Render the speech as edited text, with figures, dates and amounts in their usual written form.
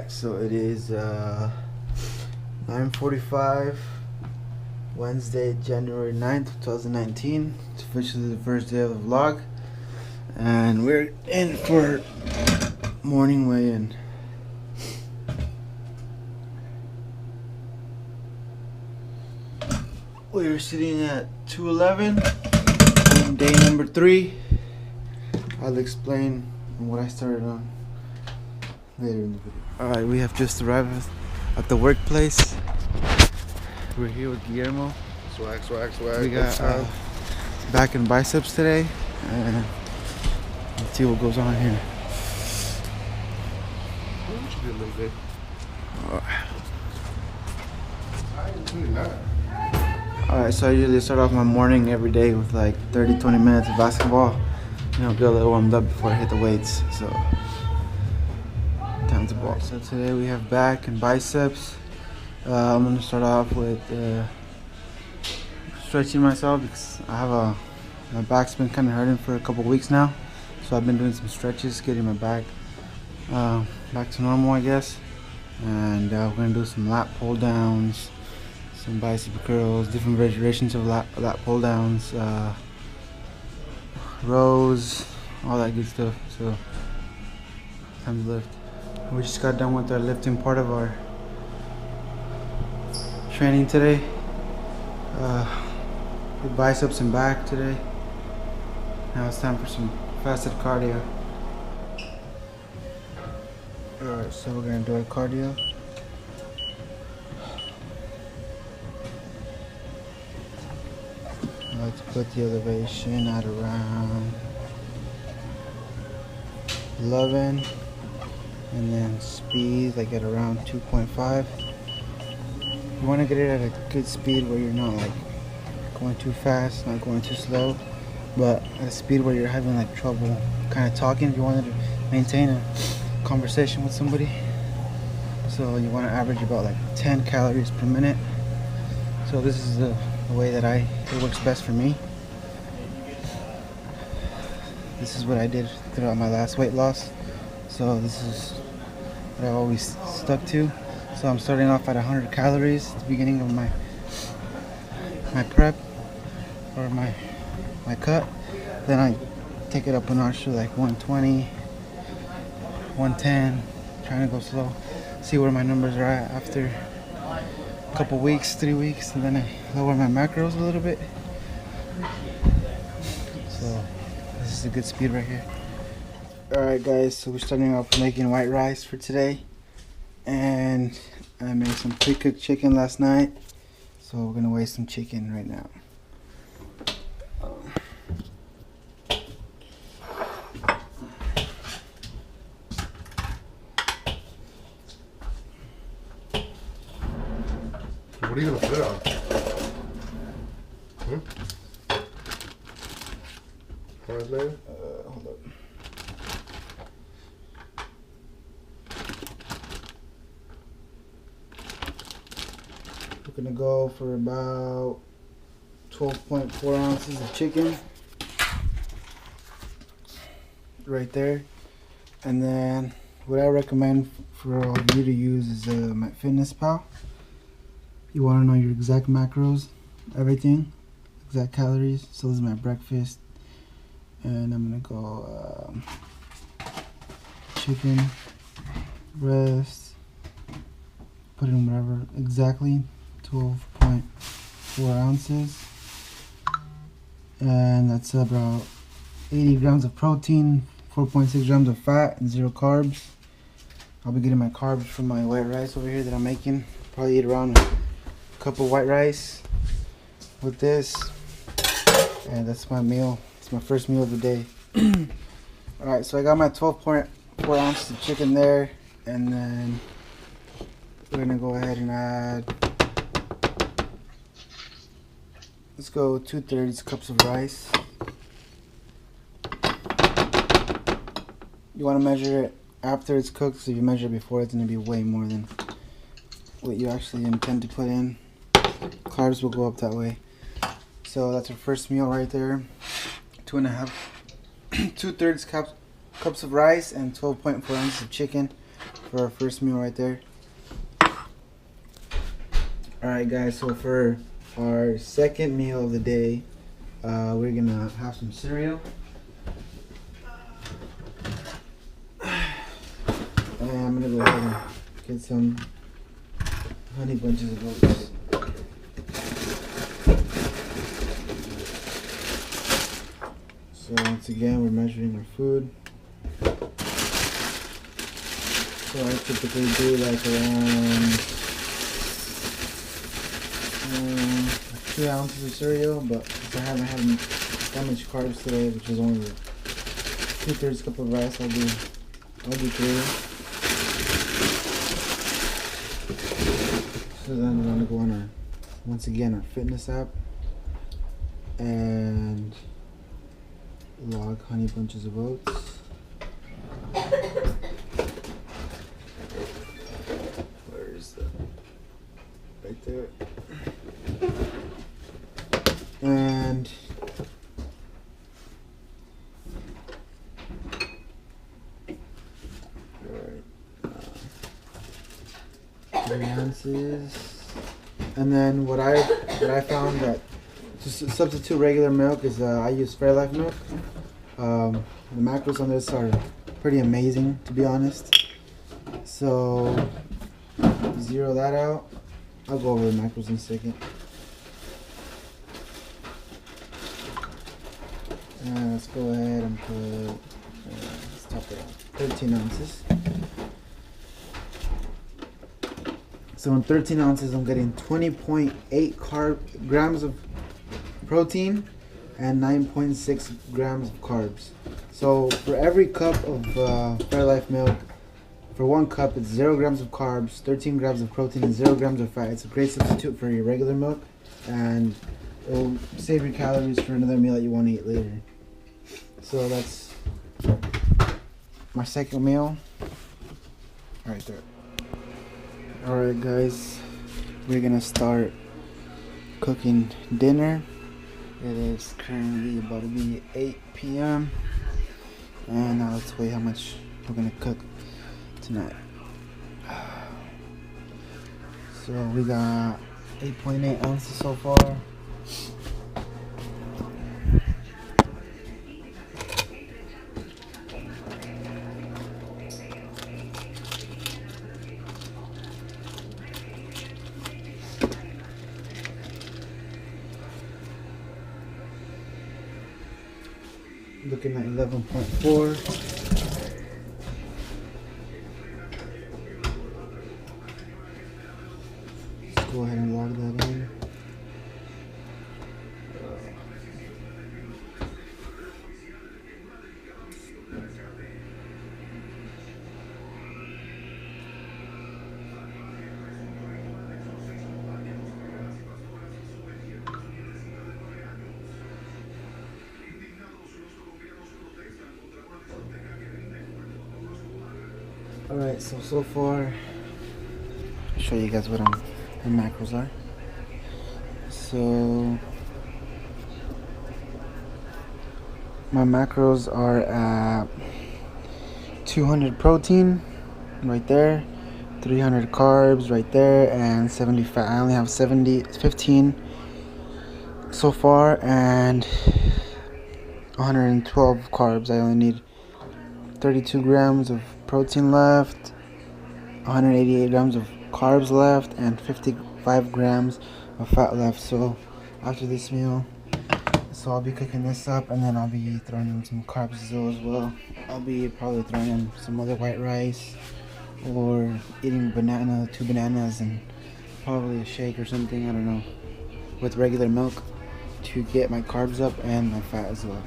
back. So it is 9:45, Wednesday, January 9th, 2019. It's officially the first day of the vlog, and we're in for morning weigh-in. We're sitting at 211 on day number 3. I'll explain what I started on later in the video. Alright, we have just arrived at the workplace. We're here with Guillermo. Swag. We got back and biceps today, and let's see what goes on here. Should be a little bit. Alright, so I usually start off my morning every day with like 30-20 minutes of basketball. You know, get a little warmed up before I hit the weights. So, time to ball. So today we have back and biceps. I'm gonna start off with stretching myself because I have my back's been kind of hurting for a couple weeks now. So I've been doing some stretches, getting my back back to normal, I guess. And we're gonna do some lat pull downs, some bicep curls, different variations of lat pull downs, rows, all that good stuff. So time to lift. We just got done with our lifting part of our training today. With biceps and back today. Now it's time for some fasted cardio. Alright, so we're gonna do our cardio. I like to put the elevation at around 11, and then speed like at around 2.5. You want to get it at a good speed where you're not like going too fast, not going too slow, but at a speed where you're having like trouble kind of talking. If you wanted to maintain a conversation with somebody, so you want to average about like 10 calories per minute. So this is the way that it works best for me. This is what I did throughout my last weight loss, so this is what I've always stuck to. So I'm starting off at 100 calories at the beginning of my prep or my cut. Then I take it up a notch to like 120, 110, trying to go slow, see where my numbers are at after a couple weeks, 3 weeks, and then I lower my macros a little bit. So this is a good speed right here. Alright guys, so we're starting off making white rice for today, and I made some pre-cooked chicken last night, so we're gonna weigh some chicken right now. What are you gonna put it on? Hard layer? Hold up. We're gonna go for about 12.4 ounces of chicken right there, and then what I recommend for all of you to use is MyFitnessPal. You want to know your exact macros, everything, exact calories. So this is my breakfast, and I'm gonna go chicken breast, put in whatever, exactly 12.4 ounces, and that's about 80 grams of protein, 4.6 grams of fat, and 0 carbs. I'll be getting my carbs from my white rice over here that I'm making. Probably eat around a cup of white rice with this, and that's my meal. It's my first meal of the day. Alright, so I got my 12.4 ounces of chicken there, and then we're gonna go ahead and add, let's go 2/3 cups of rice. You want to measure it after it's cooked, so if you measure it before, it's going to be way more than what you actually intend to put in. Carbs will go up that way. So that's our first meal right there. 2.5, 2/3 cups of rice and 12.4 ounces of chicken. for our first meal right there. Alright guys, so for our second meal of the day, we're gonna have some cereal. And I'm gonna go ahead and get some Honey Bunches of Oats. So once again, we're measuring our food. So I typically do like around 2 ounces of cereal, but since I haven't had that much carbs today, which is only 2/3 cup of rice, I'll do 3. So then we're gonna go on our, once again, our fitness app and log Honey Bunches of Oats. Where is that? Right there. And right, 3 ounces. And then what I found that to substitute regular milk is I use Fairlife milk. The macros on this are pretty amazing, to be honest. So zero that out. I'll go over the macros in a second. Let's go ahead and put, let's top it off, 13 ounces. So in 13 ounces, I'm getting 20.8 grams of protein and 9.6 grams of carbs. So for every cup of Fairlife milk, for 1 cup, it's 0 grams of carbs, 13 grams of protein, and 0 grams of fat. It's a great substitute for your regular milk, and it'll save your calories for another meal that you want to eat later. So that's my second meal right there. Alright guys, we're gonna start cooking dinner. It is currently about to be 8 p.m. and now let's weigh how much we're gonna cook tonight. So we got 8.8 ounces so far. Looking at 11.4. Let's go ahead and log that in. Alright, so far, I'll show you guys what the macros are. So, my macros are at 200 protein, right there, 300 carbs, right there, and 70 fat. I only have 15 so far, and 112 carbs. I only need 32 grams of protein left, 188 grams of carbs left, and 55 grams of fat left. So after this meal, so I'll be cooking this up, and then I'll be throwing in some carbs as well. I'll be probably throwing in some other white rice, or eating 2 bananas, and probably a shake or something, I don't know, with regular milk to get my carbs up and my fat as well.